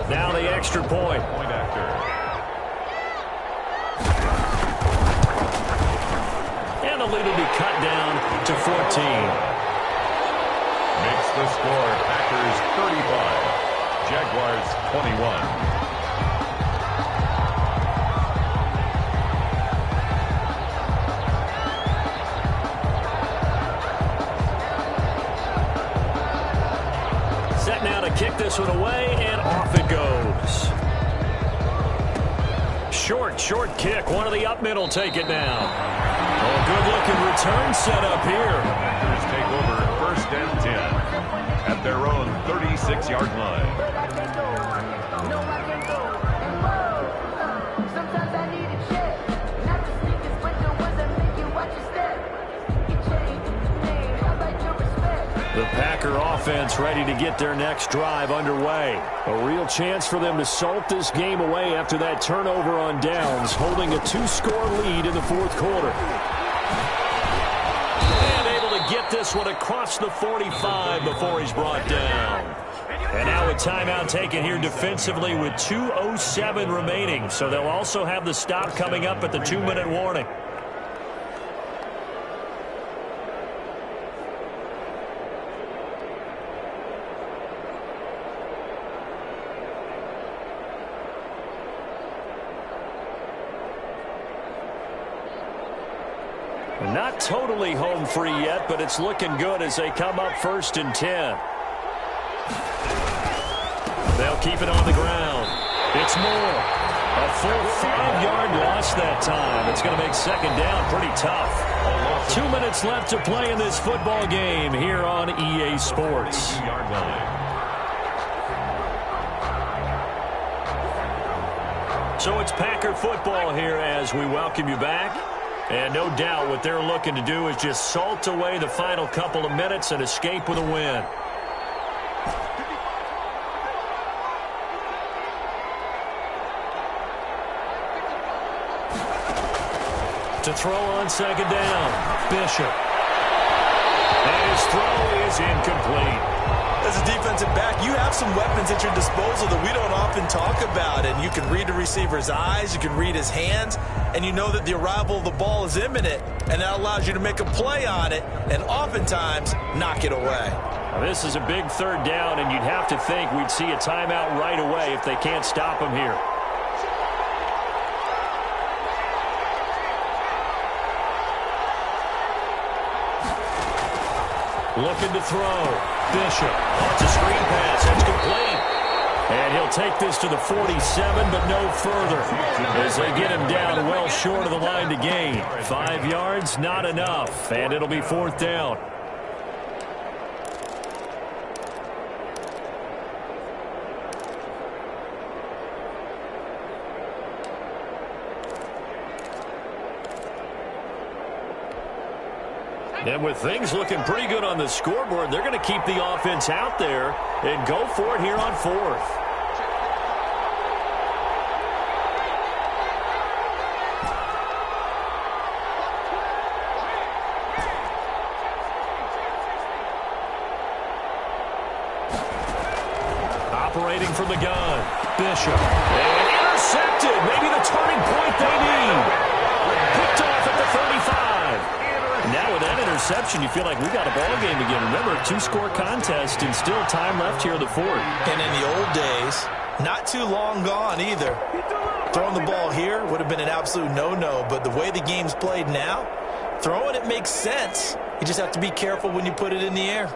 Now the extra point. Point after. And the lead will be cut down to 14. Makes the score Packers 35, Jaguars 21. Set now to kick this one away, and off it goes. Short kick. One of the up middle take it now. Oh, good-looking return set up here. Packers take over 1st and 10 at their own 36-yard line. The Packer offense ready to get their next drive underway. A real chance for them to salt this game away after that turnover on downs, holding a 2-score lead in the 4th quarter. And able to get this one across the 45 before he's brought down. And now a timeout taken here defensively with 2:07 remaining. So they'll also have the stop coming up at the 2-minute warning. Not totally home free yet, but it's looking good as they come up 1st and 10. They'll keep it on the ground. It's Moore. A full 5-yard loss that time. It's going to make 2nd down pretty tough. 2 minutes left to play in this football game here on EA Sports. So it's Packer football here as we welcome you back. And no doubt what they're looking to do is just salt away the final couple of minutes and escape with a win. To throw on 2nd down, Bishop. And his throw is incomplete. As a defensive back, you have some weapons at your disposal that we don't often talk about. And you can read the receiver's eyes, you can read his hands, and you know that the arrival of the ball is imminent. And that allows you to make a play on it and oftentimes knock it away. Now, this is a big 3rd down, and you'd have to think we'd see a timeout right away if they can't stop him here. Looking to throw. Bishop. Oh, it's a screen pass. That's complete. And he'll take this to the 47, but no further as they get him down well short of the line to gain. 5 yards, not enough, and it'll be 4th down. And with things looking pretty good on the scoreboard, they're going to keep the offense out there and go for it here on 4th. Operating from the gun, Bishop. And intercepted. Maybe the turning point they need. Picked off at the 35. Now with that interception, you feel like we got a ball game again. Remember, 2-score contest and still time left here in the 4th. And in the old days, not too long gone either. Throwing the ball here would have been an absolute no-no, but the way the game's played now, throwing it makes sense. You just have to be careful when you put it in the air.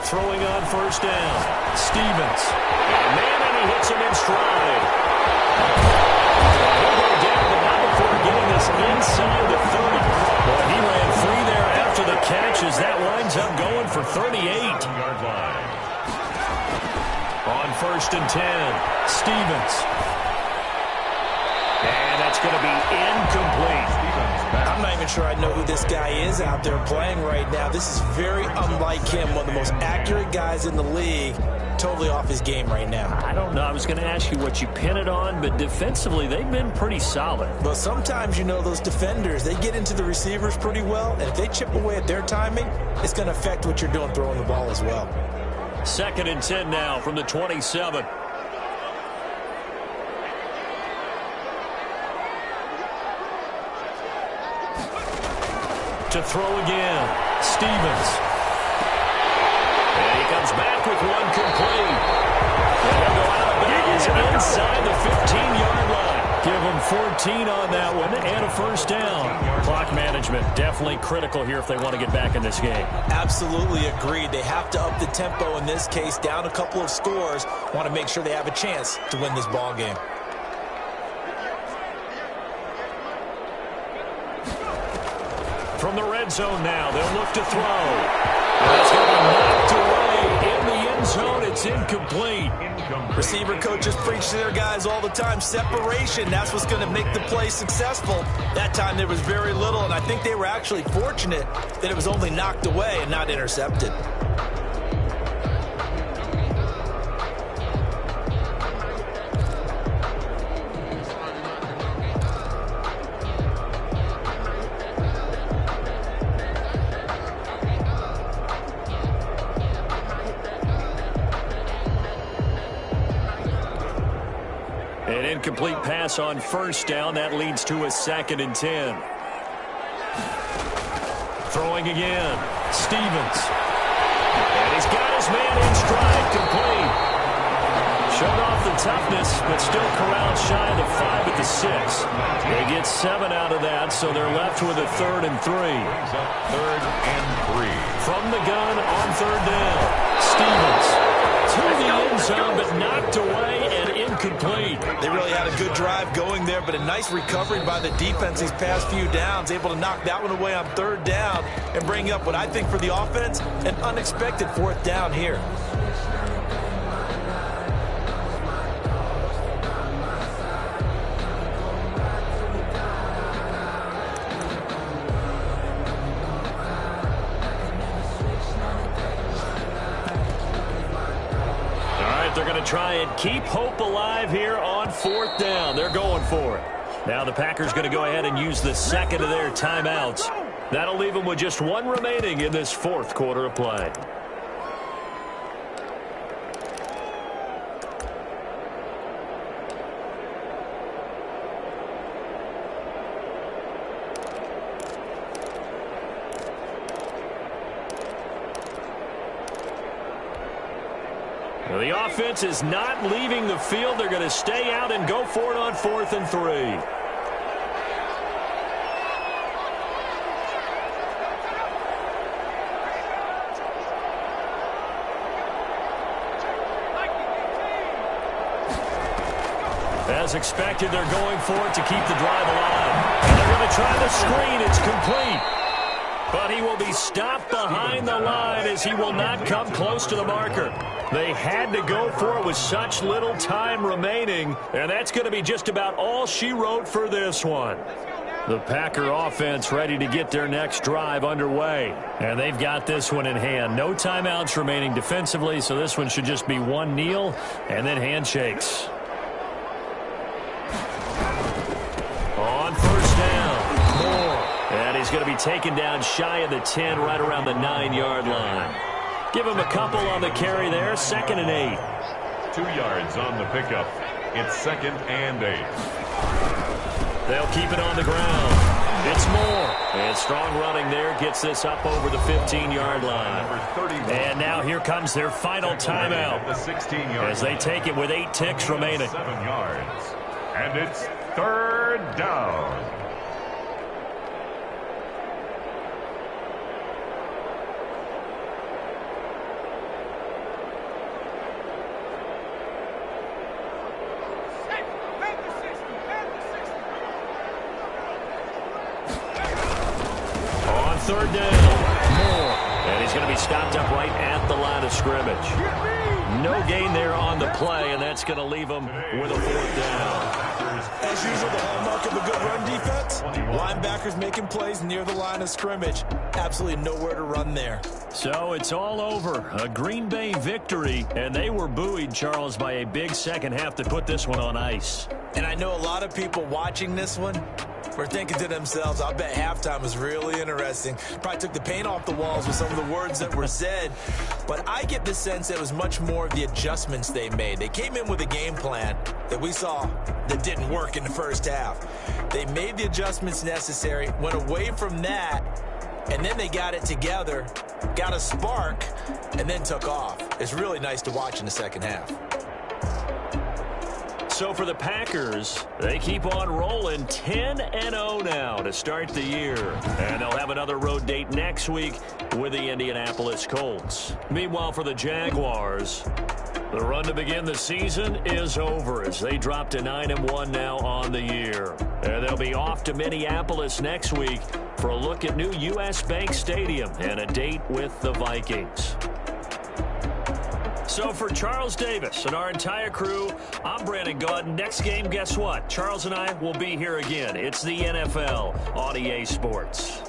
Throwing on 1st down. Stevens. And man, and he hits him in stride. He'll go down, but not before getting this inside the 30. Boy, he ran free there after the catch as that winds up going for 38. On 1st and 10, Stevens. And that's going to be incomplete. I'm not even sure I know who this guy is out there playing right now. This is very unlike him, one of the most accurate guys in the league. Totally off his game right now. I don't know. I was going to ask you what you pin it on, but defensively, they've been pretty solid. But sometimes, you know, those defenders, they get into the receivers pretty well, and if they chip away at their timing, it's going to affect what you're doing throwing the ball as well. 2nd and 10 now from the 27. To throw again, Stevens. And he comes back with one complete. And they'll go out of bounds inside the 15-yard line. Give them 14 on that one and a first down. Clock management definitely critical here if they want to get back in this game. Absolutely agreed. They have to up the tempo in this case, down a couple of scores. Want to make sure they have a chance to win this ball game. From the red zone now, they'll look to throw. That's going to be knocked away in the end zone. It's incomplete. Receiver coaches preach to their guys all the time. Separation, that's what's going to make the play successful. That time there was very little, and I think they were actually fortunate that it was only knocked away and not intercepted. An incomplete pass on first down. That leads to a 2nd and 10. Throwing again. Stevens. And he's got his man in stride, complete. Showed off the toughness, but still corralled shy of the 5 at the 6. They get 7 out of that, so they're left with a 3rd and 3. 3rd and 3. From the gun on 3rd down. Stevens to the end zone, but knocked away and incomplete. They really had a good drive going there, but a nice recovery by the defense these past few downs, able to knock that one away on 3rd down and bring up what I think for the offense, an unexpected 4th down here. They're going to try and keep hope alive here on 4th down. They're going for it. Now the Packers going to go ahead and use the 2nd of their timeouts. That'll leave them with just 1 remaining in this 4th quarter of play. The offense is not leaving the field. They're going to stay out and go for it on 4th and 3. As expected, they're going for it to keep the drive alive. And they're going to try the screen. It's complete. But he will be stopped behind the line as he will not come close to the marker. They had to go for it with such little time remaining, and that's going to be just about all she wrote for this one. The Packer offense ready to get their next drive underway, and they've got this one in hand. No timeouts remaining defensively, so this one should just be one kneel and then handshakes. On 1st down, Moore. And he's going to be taken down shy of the 10, right around the 9-yard line. Give him a couple on the carry there, 2nd and 8. 2 yards on the pickup. It's 2nd and 8. They'll keep it on the ground. It's Moore. And strong running there gets this up over the 15-yard line. And now here comes their final timeout as they take it with 8 ticks remaining. 7 yards. And it's 3rd down. On 3rd down, Moore. And he's going to be stopped up right at the line of scrimmage. No gain there on the play, and that's going to leave them with a 4th down. As usual, the hallmark of a good run defense, linebackers making plays near the line of scrimmage. Absolutely nowhere to run there. So it's all over. A Green Bay victory, and they were buoyed, Charles, by a big second half that put this one on ice. And I know a lot of people watching this one were thinking to themselves, I bet halftime was really interesting. Probably took the paint off the walls with some of the words that were said. But I get the sense it was much more of the adjustments they made. They came in with a game plan that we saw that didn't work in the first half. They made the adjustments necessary, went away from that, and then they got it together, got a spark, and then took off. It's really nice to watch in the second half. So for the Packers, they keep on rolling 10-0 now to start the year. And they'll have another road date next week with the Indianapolis Colts. Meanwhile, for the Jaguars, the run to begin the season is over as they drop to 9-1 now on the year. And they'll be off to Minneapolis next week for a look at new U.S. Bank Stadium and a date with the Vikings. So for Charles Davis and our entire crew, I'm Brandon Gaudin. Next game, guess what? Charles and I will be here again. It's the NFL on EA Sports.